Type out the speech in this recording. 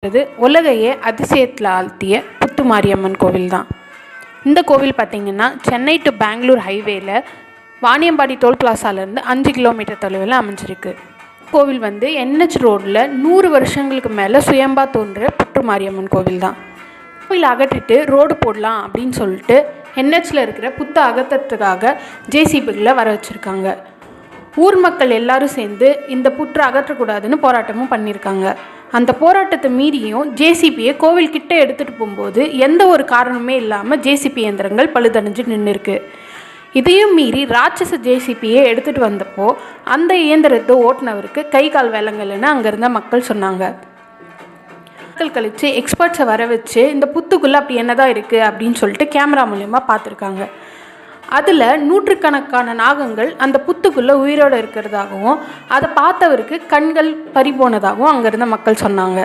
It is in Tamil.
இது உலகையே அதிசயத்தில் ஆழ்த்திய புத்துமாரியம்மன் கோவில் தான். இந்த கோவில் பார்த்திங்கன்னா சென்னை டு பெங்களூர் ஹைவேல வாணியம்பாடி டோல் பிளாசாலேருந்து 5 கிலோமீட்டர் தொலைவில் அமைஞ்சிருக்கு. கோவில் NH ரோடில் 100 வருஷங்களுக்கு மேலே சுயம்பா தோன்ற புத்துமாரியம்மன் கோவில் தான். கோவில் அகற்றிட்டு ரோடு போடலாம் அப்படின்னு சொல்லிட்டு NHல இருக்கிற புத்தை அகற்றத்துக்காக ஜேசிபிகளை வர வச்சுருக்காங்க. ஊர் மக்கள் எல்லாரும் சேர்ந்து இந்த புற்றை அகற்றக்கூடாதுன்னு போராட்டமும் பண்ணியிருக்காங்க. அந்த போராட்டத்தை மீறியும் ஜேசிபியை கோவில்கிட்ட எடுத்துகிட்டு போகும்போது எந்த ஒரு காரணமே இல்லாமல் ஜேசிபி இயந்திரங்கள் பழுதடைஞ்சு நின்றுருக்கு. இதையும் மீறி ராட்சச ஜேசிபியை எடுத்துகிட்டு வந்தப்போ அந்த இயந்திரத்தை ஓட்டுனவருக்கு கை கால் விலங்கலைன்னு அங்கே இருந்த மக்கள் சொன்னாங்க. மக்கள் கழித்து எக்ஸ்பர்ட்ஸை வர வச்சு இந்த புத்துக்குள்ளே அப்படி என்னதான் இருக்குது அப்படின்னு சொல்லிட்டு கேமரா மூலயமா பார்த்துருக்காங்க. அதில் நூற்றுக்கணக்கான நாகங்கள் அந்த புத்துக்குள்ளே உயிரோடு இருக்கிறதாகவும் அதை பார்த்தவருக்கு கண்கள் பறிபோனதாகவும் அங்கே இருந்த மக்கள் சொன்னாங்க.